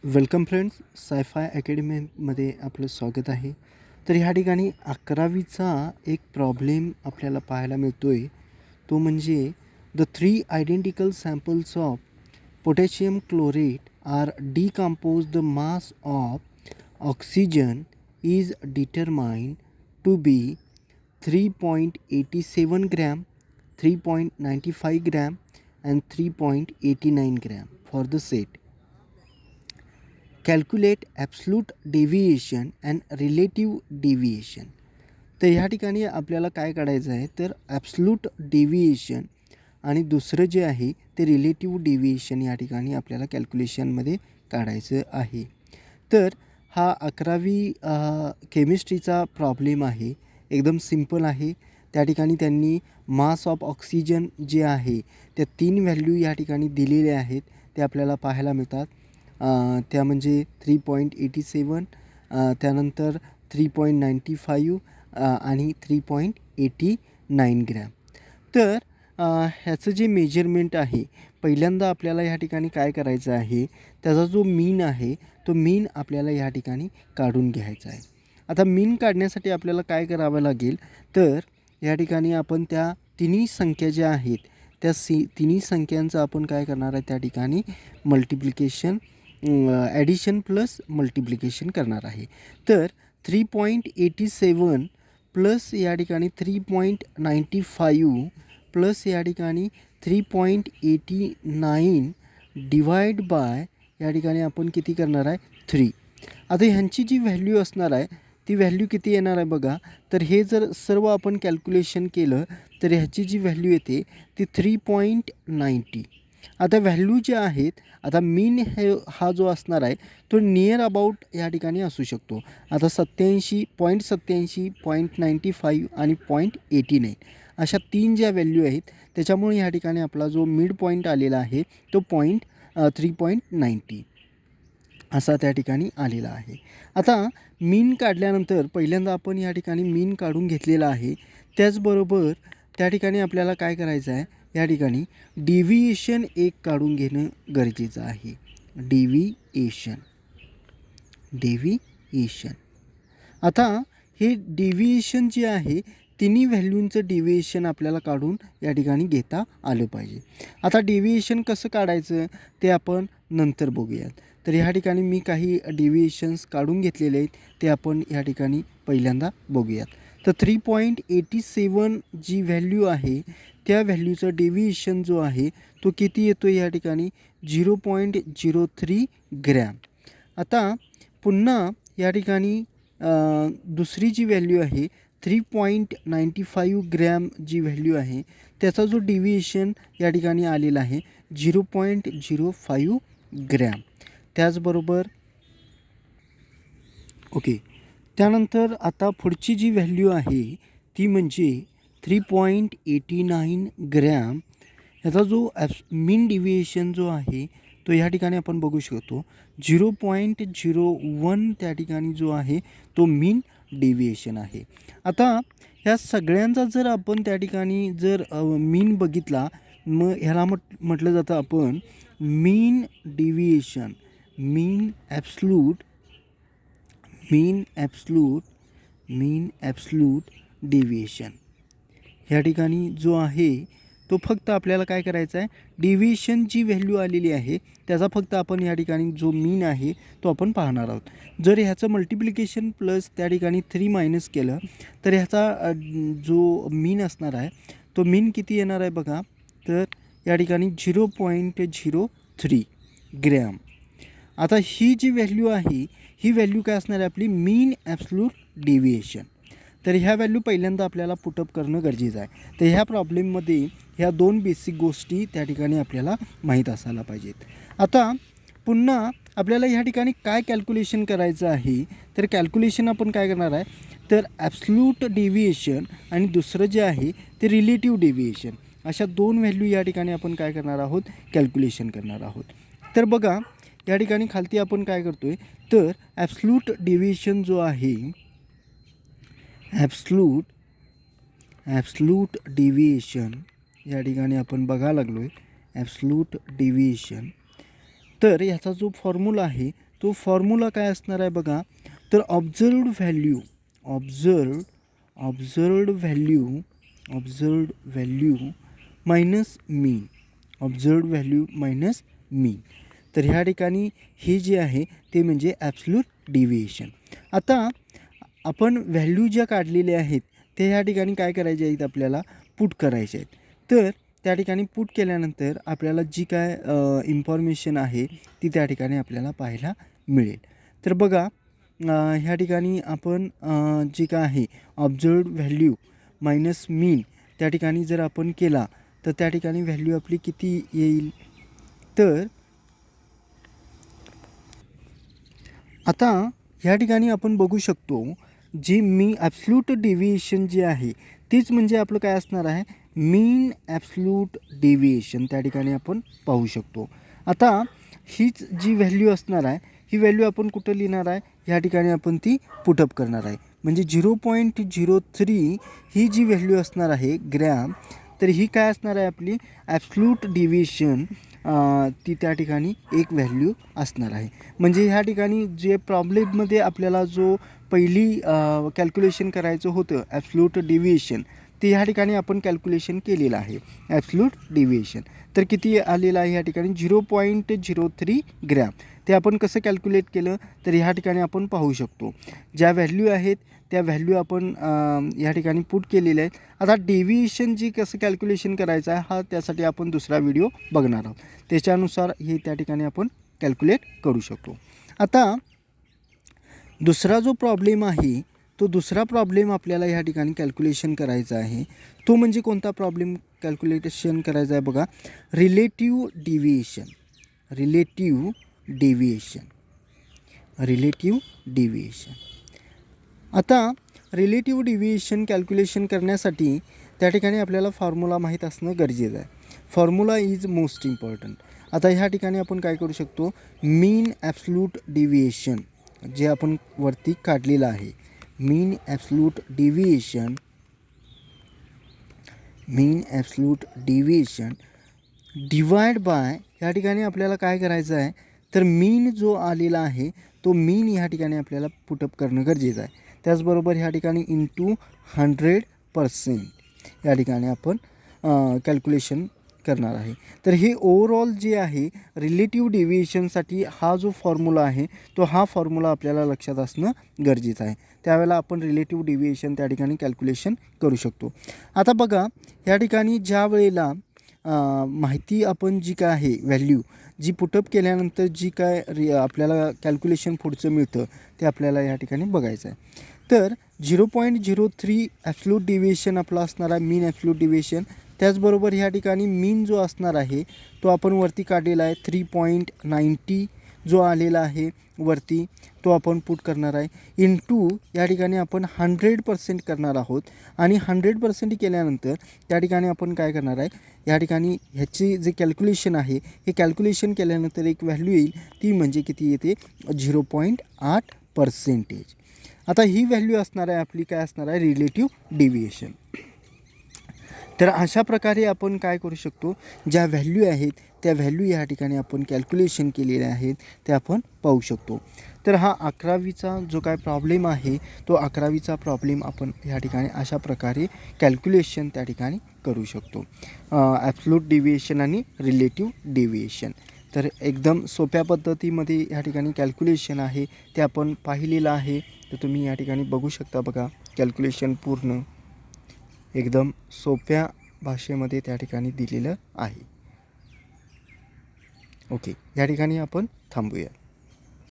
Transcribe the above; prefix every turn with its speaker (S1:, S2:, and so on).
S1: Welcome friends, sci-fi अकॅडमीमध्ये आपलं स्वागत आहे. तर ह्या ठिकाणी 11वीचा एक प्रॉब्लेम आपल्याला पाहायला मिळतो आहे. तो म्हणजे the 3 identical samples of potassium chlorate are decompose the mass of oxygen is determined to be 3.87 gram, 3.95 gram and 3.89 gram for the set. Calculate absolute deviation and relative deviation. तर ह्या ठिकाणी आपल्याला काय काढायचं आहे, तर ॲब्सल्यूट डेव्हिएशन आणि दुसरं जे आहे ते रिलेटिव्ह डेव्हिएशन या ठिकाणी आपल्याला कॅल्क्युलेशनमध्ये काढायचं आहे. तर हा 11वी केमिस्ट्रीचा प्रॉब्लेम आहे. एकदम सिम्पल आहे. त्या ठिकाणी त्यांनी मास ऑफ ऑक्सिजन जे आहे त्या 3 व्हॅल्यू या ठिकाणी दिलेले आहेत, ते आपल्याला पाहायला मिळतात. त्या म्हणजे 3.87, त्यानंतर 3.95 आणि 3.89 ग्रॅम. तर ह्याचं जे मेजरमेंट आहे, पहिल्यांदा आपल्याला ह्या ठिकाणी काय करायचं आहे, त्याचा जो मीन आहे तो मीन आपल्याला ह्या ठिकाणी काढून घ्यायचा आहे. आता मीन काढण्यासाठी आपल्याला काय करावं लागेल, तर या ठिकाणी आपण त्या तिन्ही संख्या ज्या आहेत त्या तिन्ही संख्यांचं आपण काय करणार आहे, त्या ठिकाणी मल्टिप्लिकेशन, ॲडिशन प्लस मल्टिप्लिकेशन करणार आहे. तर 3.87 प्लस या ठिकाणी 3.95 प्लस या ठिकाणी 3.89 डिवाइड बाय या ठिकाणी आपण किती करणार आहे, 3. आता ह्यांची जी व्हॅल्यू असणार आहे ती व्हॅल्यू किती येणार आहे बघा. तर हे जर सर्व आपण कॅल्क्युलेशन केलं तर ह्याची जी व्हॅल्यू येते ती 3.90. आता व्हॅल्यू ज्या आहेत, आता मीन हा जो असणार आहे तो नियर अबाउट या ठिकाणी असू शकतो. आता 87.87, 0.95 आणि 0.89 अशा 3 ज्या व्हॅल्यू आहेत, त्याच्यामुळे या ठिकाणी आपला जो मिड पॉईंट आलेला आहे तो 3.90 असा त्या ठिकाणी आलेला आहे. आता मीन काढल्यानंतर पहिल्यांदा आपण या ठिकाणी मीन काढून घेतलेला आहे. त्याचबरोबर त्या ठिकाणी आपल्याला काय करायचं आहे, या ठिकाणी डेव्हिएशन एक काढून घेणं गरजेचं आहे. डेव्हिएशन. आता हे डेव्हिएशन जे आहे तिन्ही व्हॅल्यूंचं डेव्हिएशन आपल्याला काढून या ठिकाणी घेता आलं पाहिजे. आता डेव्हिएशन कसं काढायचं ते आपण नंतर बघूयात. तर ह्या ठिकाणी मी काही डेव्हिएशन्स काढून घेतलेले आहेत, ते आपण या ठिकाणी पहिल्यांदा बघूयात. तर 3.87 जी व्हॅल्यू आहे त्या व्हॅल्यूचं डेव्हिएशन जो आहे तो किती येतो या ठिकाणी, 0.03 ग्रॅम. आता पुन्हा या ठिकाणी दुसरी जी व्हॅल्यू आहे 3.95 ग्रॅम जी व्हॅल्यू आहे त्याचा जो डेव्हिएशन या ठिकाणी आलेला आहे 0.05 ग्रॅम. त्याचबरोबर ओके, त्यानंतर आता पुढची जी व्हॅल्यू आहे ती म्हणजे 3.89 ग्रॅम. ह्याचा जो मीन डेव्हिएशन जो आहे तो ह्या ठिकाणी आपण बघू शकतो 0.01 त्या ठिकाणी जो आहे तो मीन डेव्हिएशन आहे. आता ह्या सगळ्यांचा जर आपण त्या ठिकाणी जर मीन बघितला, मग ह्याला म्हटलं जातं आपण मीन डेव्हिएशन, मीन ॲब्सल्यूट डेव्हिएशन. ह्या ठिकाणी जो आहे तो फक्त आपल्याला काय करायचा आहे, डेव्हिएशन जी व्हॅल्यू आलेली आहे त्याचा फक्त आपण या ठिकाणी जो मीन आहे तो आपण पाहणार आहोत. जर ह्याचं मल्टिप्लिकेशन प्लस त्या ठिकाणी 3 मायनस केलं तर ह्याचा जो मीन असणार आहे तो मीन किती येणार आहे बघा. तर या ठिकाणी 0.03 ग्रॅम. आता ही जी व्हॅल्यू आहे ही व्हॅल्यू काय असणार आहे आपली, मीन ॲब्सल्यूट डेव्हिएशन. तर ह्या व्हॅल्यू पहिल्यांदा आपल्याला पुटअप करणं गरजेचं आहे. तर ह्या प्रॉब्लेममध्ये ह्या 2 बेसिक गोष्टी त्या ठिकाणी आपल्याला माहीत असायला पाहिजेत. आता पुन्हा आपल्याला ह्या ठिकाणी काय कॅल्क्युलेशन करायचं आहे, तर कॅल्क्युलेशन आपण काय करणार आहे, तर ॲब्सल्यूट डेव्हिएशन आणि दुसरं जे आहे ते रिलेटिव्ह डेव्हिएशन अशा 2 व्हॅल्यू या ठिकाणी आपण काय करणार आहोत, कॅल्क्युलेशन करणार आहोत. तर बघा या ठिकाणी खालती आपण काय करतो आहे, तर ॲब्सल्यूट डेव्हिएशन जो आहे, ॲब्सल्यूट डेव्हिएशन या ठिकाणी आपण बघायला लागलो आहे ॲब्सल्यूट डेव्हिएशन. तर ह्याचा जो फॉर्म्युला आहे तो फॉर्म्युला काय असणार आहे बघा. तर ऑब्झर्व्ड व्हॅल्यू मायनस मीन. तर ह्या ठिकाणी हे जे आहे ते म्हणजे ॲब्सोल्यूट डिव्हिएशन. आता आपण व्हॅल्यू ज्या काढलेल्या आहेत ते ह्या ठिकाणी काय करायचे आहेत, आपल्याला पुट करायचे आहेत. तर त्या ठिकाणी पुट केल्यानंतर आपल्याला जी काय इन्फॉर्मेशन आहे ती त्या ठिकाणी आपल्याला पाहायला मिळेल. तर बघा, ह्या ठिकाणी आपण जे काय आहे ऑब्झर्व्ड व्हॅल्यू मायनस मीन त्या ठिकाणी जर आपण केला तर त्या ठिकाणी व्हॅल्यू आपली किती येईल. तर आता ह्या ठिकाणी आपण बघू शकतो जी ॲब्सोल्यूट डिव्हिएशन जे आहे तीच म्हणजे आपलं काय असणार आहे, मीन ॲब्सोल्यूट डिव्हिएशन त्या ठिकाणी आपण पाहू शकतो. आता हीच जी व्हॅल्यू असणार आहे ही व्हॅल्यू आपण कुठं लिहिणार आहे, ह्या ठिकाणी आपण ती पुटअप करणार आहे. म्हणजे 0.03 ही जी व्हॅल्यू असणार आहे ग्रॅम, तर ही काय असणार आहे आपली ॲब्सोल्यूट डिव्हिएशन ती त्या ठिकाणी एक व्हॅल्यू असणार आहे. म्हणजे ह्या ठिकाणी जे प्रॉब्लेममध्ये आपल्याला जो पहिली कॅल्क्युलेशन करायचं होतं ॲब्सोल्यूट डिव्हिएशन, ते ह्या ठिकाणी आपण कॅल्क्युलेशन केलेलं आहे ॲब्सोल्यूट डिव्हिएशन. तर किती आलेलं आहे ह्या ठिकाणी 0.03 ग्रॅम. ते आपण कसं कॅल्क्युलेट केलं तर ह्या ठिकाणी आपण पाहू शकतो ज्या व्हॅल्यू आहेत त्या व्हॅल्यू आपण ह्या ठिकाणी पुट केलेल्या आहेत. आता डेव्हिएशन जी कसं कॅल्क्युलेशन करायचं आहे हा त्यासाठी आपण दुसरा व्हिडिओ बघणार आहोत, त्याच्यानुसार हे त्या ठिकाणी आपण कॅल्क्युलेट करू शकतो. आता दुसरा जो प्रॉब्लेम आहे तो दुसरा प्रॉब्लेम आपल्याला ह्या ठिकाणी कॅल्क्युलेशन करायचा आहे. तो म्हणजे कोणता प्रॉब्लेम कॅल्क्युलेशन करायचा आहे बघा, रिलेटिव्ह डिव्हिएशन. आता रिलेटिव्ह डिव्हिएशन कॅल्क्युलेशन करण्यासाठी त्या ठिकाणी आपल्याला फॉर्म्युला माहीत असणं गरजेचं आहे. Formula is most important. आता ह्या ठिकाणी आपण काय करू शकतो, मीन ॲब्सोल्यूट डिव्हिएशन जे आपण वरती काढलेलं आहे, मीन ॲब्सोल्यूट डिव्हिएशन डिवाइड बाय, ह्या ठिकाणी आपल्याला काय करायचं आहे तर मीन जो आलेला आहे तो मीन ह्या ठिकाणी आपल्याला पुटअप करणं गरजेचं आहे. त्याचबरोबर ह्या ठिकाणी इंटू 100% या ठिकाणी आपण कॅल्क्युलेशन करणार आहे. तर हे ओव्हरऑल जे आहे रिलेटिव्ह डिव्हिएशनसाठी हा जो फॉर्म्युला आहे तो हा फॉर्म्युला आपल्याला लक्षात असणं गरजेचं आहे. त्यावेळेला आपण रिलेटिव्ह डिव्हिएशन त्या ठिकाणी कॅल्क्युलेशन करू शकतो. आता बघा, ह्या ठिकाणी ज्या वेळेला माहिती आपण जी काय आहे व्हॅल्यू जी पुटअप केल्यानंतर जी काय आपल्याला कॅल्क्युलेशन पुढचं मिळतं ते आपल्याला या ठिकाणी बघायचं आहे. तर 0.03 ॲब्सोल्यूट डिव्हिएशन आपला असणार आहे मीन ॲब्सोल्यूट डिव्हिएशन. त्याचबरोबर ह्या ठिकाणी मीन जो असणार आहे तो आपण वरती काढलेला आहे 3.90 जो आलेला आहे वरती तो आपण पुट करणार आहे. इंटू या ठिकाणी आपण 100% करणार आहोत आणि 100% केल्यानंतर त्या ठिकाणी आपण काय करणार आहे, या ठिकाणी ह्याची जे कॅल्क्युलेशन आहे हे कॅल्क्युलेशन केल्यानंतर एक व्हॅल्यू येईल ती म्हणजे किती येते 0.8%. आता ही व्हॅल्यू असणार आहे आपली काय असणार आहे रिलेटिव्ह डिव्हिएशन. तर अशा प्रकारे आपण काय करू शकतो, ज्या व्हॅल्यू आहेत त्या व्हॅल्यू या ठिकाणी आपण कॅल्क्युलेशन केलेल्या आहेत ते आपण पाहू शकतो. तर हा 11वीचा जो काय प्रॉब्लेम आहे तो 11वीचा प्रॉब्लेम आपण या ठिकाणी अशा प्रकारे कॅल्क्युलेशन त्या ठिकाणी करू शकतो, ॲब्सोल्यूट डिव्हिएशन आणि रिलेटिव्ह डिव्हिएशन. तर एकदम सोप्या पद्धतीमध्ये या ठिकाणी कॅल्क्युलेशन आहे ते आपण पाहिलेलं आहे. तर तुम्ही या ठिकाणी बघू शकता बघा, कॅल्क्युलेशन पूर्ण एकदम सोप्या भाषेमध्ये त्या ठिकाणी दिलेलं आहे. ओके, या ठिकाणी आपण थांबूया.